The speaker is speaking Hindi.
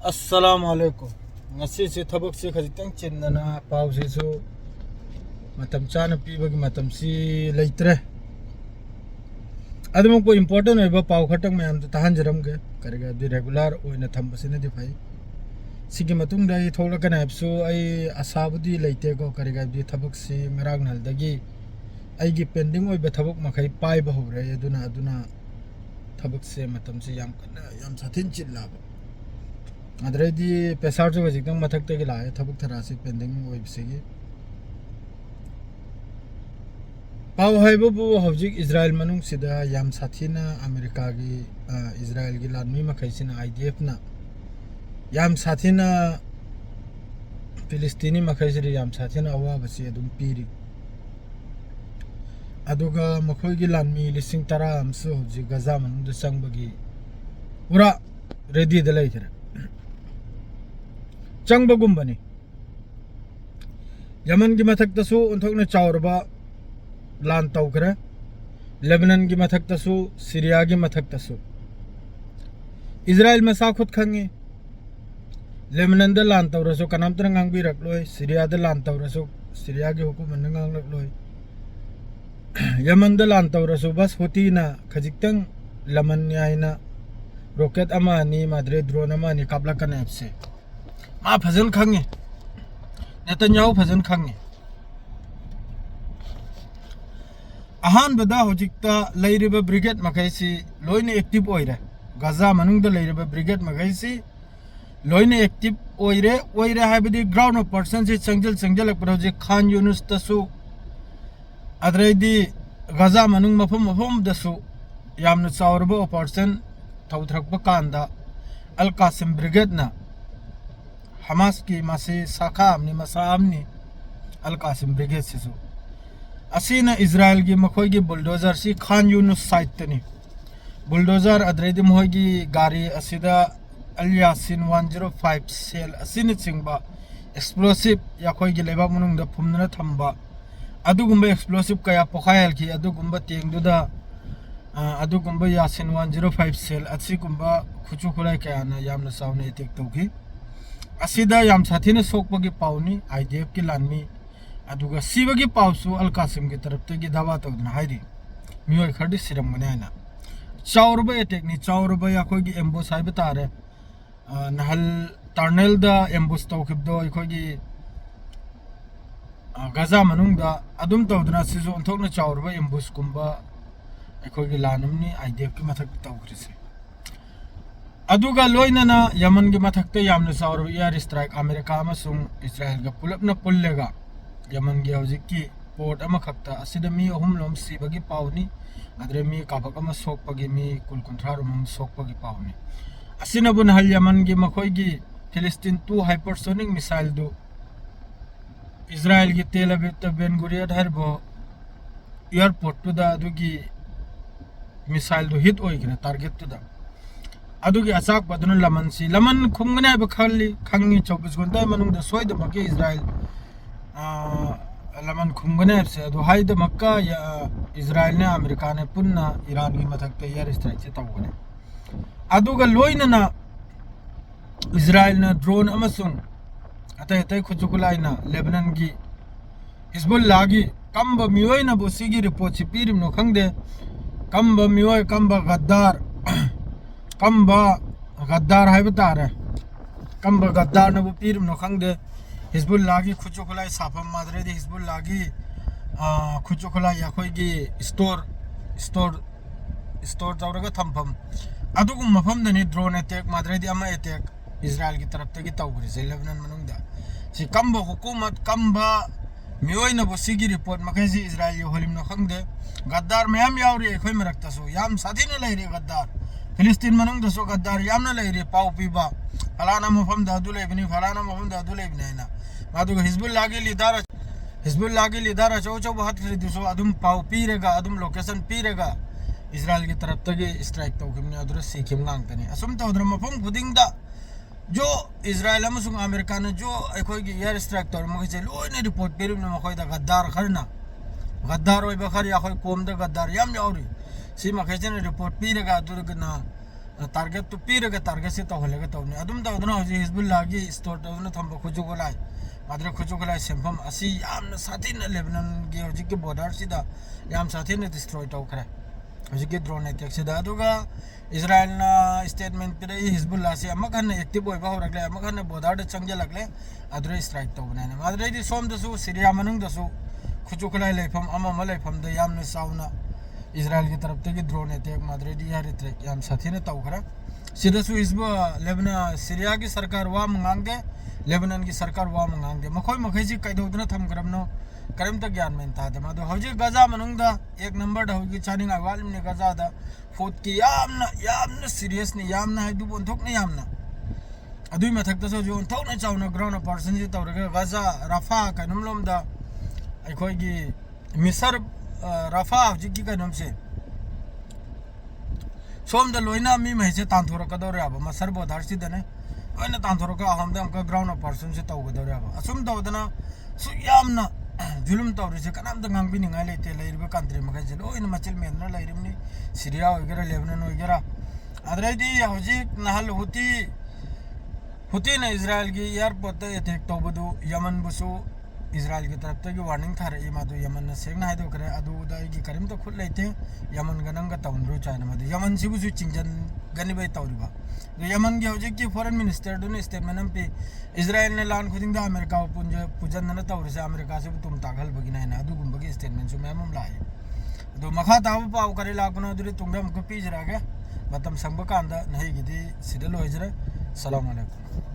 Assalamualaikum. Ngasi si thabak si khajitang chinnana pau si so matam chana pibagi matam si leitre. Adamang ko important hoiba pau khatang mayam ta tahan jaram ge karega di regular oina thambasina di phai. Sigi matung dai thola kana apsu ai asabudi leite ko karega di thabak si ngarang nal dagi ai gi pending oiba thabak makhai pai ba hore aduna thabak se matam si yam kana yam sathin chilla ba. अदरदी पेसार जो जिकदम मथक तक लाए थबक थरासी पेंडिंग वेबसेगी पाव हाइबो हौजिक इजराइल मनुंग सिदा याम साथीना अमेरिका की इजराइल की लानमी मखैसिना आईडीएफ ना याम साथीना फिलिस्तीनी मखैसिरी याम साथीना अवाबसी अदुम पीरी अदुगा मखोई लानमी लिसिंग तरा हमसु हौजिक गजा मनुंग संगबगी पूरा रेडी द लैथरे चंगबगुम्बनी यमन की मथक तसु उन्थोकने चावरबा लान तौखरे लेबनान की मथक तसु सीरिया की मथक तसु इजराइल में साखुद खंगे लेबनान द लान तौरसु कनाम तरंग आंग भी रख लोय सीरिया द लान तौरसु सीरिया के हुकुम नंगांग रख लोय यमन द लान तौरसु बस होती ना खजिकतंग लमन याइना रॉकेट अमानी माद्रे ड्रोन अमानी काबला कनेप से मा फजन खंगे नेतन्याहू फजन खंगे अहान बदा होजिकता लैरिबा ब्रिगेड मखैसी लोइने एक्टिव ओइरे गाजा मनुंगदा लैरिबा ब्रिगेड मखैसी लोइने एक्टिव ओइरे हाइबदी ग्राउंड ऑफ पर्सन से संजल प्रोजेक्ट खान यूनुस तसु अदरैदी गाजा मनुंग मफम दसु यामना चावरबा ऑपरेशन थौथरकबा कांदा अल कासिम ब्रिगेड ना हमास की मासे शाखा हमने मसामनी अल कासिम ब्रिगेड सिसु असीना इजराइल की मखोई की बुलडोजर सी खान यूनुस साइट तनी बुलडोजर अदरेदी मोई की गाड़ी असीदा अल यासिन 105 सेल असीन चिंगबा एक्सप्लोसिव या कोई की लेबा मुनुंग द फुमना थंबा अदुगुंबा एक्सप्लोसिव कया पोखायल की अदुगुंबा तेंगदुदा अदुगुंबा यासिन 105 सेल असीगुंबा खुचु खुलाई कया ना यामना सावने अटैक तौकी असीदा याम साथीने सोकपगी पाउनी आईडीएफ की लानमी अदुगा सीबगी पाउसु अल कासिम की तरफ तगी दावा तौदना हाइरी मियोय खरदी सिरमगने आना चावरबा अटैक नि चावरबा या कोई एम्बुस हाइबा तारे नहल टर्नल दा एम्बुस तौखिबदो अखोगी गजा मनुंगदा अदुम तौदना सिजो अंथोकना चावरबा एम्बुस कुंबा अखोगी लानमनी आईडीएफ की मथक तौखरिसे अदुगा लोइनना यमन की मथकते यामना चावर एयर स्ट्राइक अमेरिका अमसुंग इजराइल का पुलपना पुल्लेगा यमन की हौजिकी पोर्ट अमा खक्ता असिदा मी अहुम लोम सिबगी पावनी अदरे मी काबक अमा सोकपगी मी कुल कुंथ्रार मम सोकपगी पावनी असिनबुन हल यमन की मखोई फिलिस्तीन 2 हाइपरसोनिक मिसाइल दो इजराइल की तेल अविव बेन गुरियन हरबो एयरपोर्ट टू दा अदुगी मिसाइल दो हिट ओइगना टारगेट टू दा अदुगी अचाक बदन लमन सी लमन खुंगने बे खली खंगी 24 घंटा मनुंग सोयद मके इजराइल लमन खुंगने से अदु हाइद मक्का या इजराइल ने अमेरिका ने पुन्ना ईरान की मथकते एयर स्ट्राइक से तवगने अदुगा लोइनना इजराइल ने ड्रोन अमसुंग अतय अतय खुजुकुलाइना लेबनान की हिजबुल्लाह की कम्ब मियोयना बुसीगी रिपोर्ट छिपीरिम नो खंगदे कम्ब मियोय कम्ब गद्दार कम्बा गद्दार है बता रहे कम्बा गद्दार न वो पीर न खंगदे हिजबुल्लाह की खुचो खुलाई साफम मादरे दे हिजबुल्लाह की खुचो खुलाई या कोई की स्टोर तौरगा थंफम अदुगु मफम दनी ड्रोन अटैक मादरे दे अमा अटैक इजराइल की तरफ तगी तौगरी से लेबनान मनुंगदा सि कम्बा हुकूमत कम्बा मियोय न बसिगी रिपोर्ट मखैसी इजराइल यो होलिम न खंगदे गद्दार मयाम यावरी एखोय मरक्तसो याम साथी न लैरे गद्दार फिलिस्तीन मनुंग दसो गद्दार यामना लैरे पाउ पीबा फलाना मफम दादु लेबनी फलाना मफम दादु लेबनी ना मादु हिजबुल्लाह की लीडर चौ बहुत खरीदसो अदुम पाउ पीरेगा अदुम लोकेशन पीरेगा इजराइल की तरफ तगे स्ट्राइक तौखिमने अदुर सीखिम गांगतनी असुम तौदर मफम खुदिंगदा जो इजराइल अमसुंग अमेरिका ने जो अखोगी एयर स्ट्राइक तौर मखैसे लोइने रिपोर्ट पेरिम न मखैदा गद्दार खरना गद्दार ओइबा खर या खोय कोमदा गद्दार याम यावरी सी मखैसे रिपोर्ट पीरेगा अदुरगना टारगेट तो पीरगा टारगेट से तौहलगा तौने अदुम तौदना हजि हिजबुल्लाहगी स्टोर तौदना थंबा खुजुगलाई माद्रे खुजुगलाई सेंफम असि यामना साथिना लेबनान गी हजिकी बॉर्डर सिदा याम साथिना डिस्ट्रॉय तौखरे हजिकी ड्रोन अटैक सिदा अदुगा इजराइल ना स्टेटमेंट पिरे हिजबुल्लाह से अमखन एक्टिव ओइबा होरगले अमखन बॉर्डर चंगे लगले अदरे स्ट्राइक तौबनाने माद्रे दि सोम दसु सीरिया मनुंग दसु खुजुगलाई लेफम अमम लेफम द यामना साउना इजराइल की तरफ तक ड्रोन अटैक माद्रेडी यार ट्रैक याम साथी ने तौखरा सिदसु हिजबु लेबनान सीरिया की सरकार वा मंगांगे लेबनान की सरकार वा मंगांगे मखोय मखैजी कैदौदना थमकरमनो करम तक ज्ञान में था मादो हौजी गजा मनुंगदा एक नंबर दा हौगी चानिंग आवालमने गजा दा फोट की यामना सीरियस ने यामना हाइदु बोंथोक ने यामना अदुई मथक तसो जो ओंथोक ने चाउना ग्राउंड पर्सन जी तौरगा गजा रफा कनमलोम दा अखोयगी मिसर रफा हजिकी कनम से सोम द लोइना मी महिसे तांथोरकदौरे अब मसर बोधार सिदने ओइना तांथोरका हमदा हमका ग्राउंड पर्सन से तौगदौरे अब असुम तौदना सु यामना जुलुम तौरिसे कनाम द ngang बिनिंगा लेते लेरिबा कंट्री मगै लोइना मचिल मेनना लेरिमनी सीरिया वगैरह लेबनान वगैरह अदरैदी हजिक नहल हुती ने इजराइल की एयरपोर्ट अटैक तौबदु यमन बुसु इजराइल की तरफ तक वार्निंग था रही मादु यमन ने सेंगना है तो करे अदुदाई करीम तो खुद लेते यमन गनंग तौनरु चाइना मादु यमन सिबुसु चिंजन गनिबै तौरिबा यमन की हजिक की फॉरेन मिनिस्टर दुने स्टेटमेंट पे इजराइल ने लान खुदिंग अमेरिका पुजन न तौरिसे अमेरिका से तुम तागल बगिना है अदुगुंबगी स्टेटमेंट सु मैम लाए दो मखा ताबु पाउ करे लागनो दुरे तुंगम को पीजरागे मतम संग कांदा नहीं गिदी सिदल होइजरे अस्सलाम वालेकुम।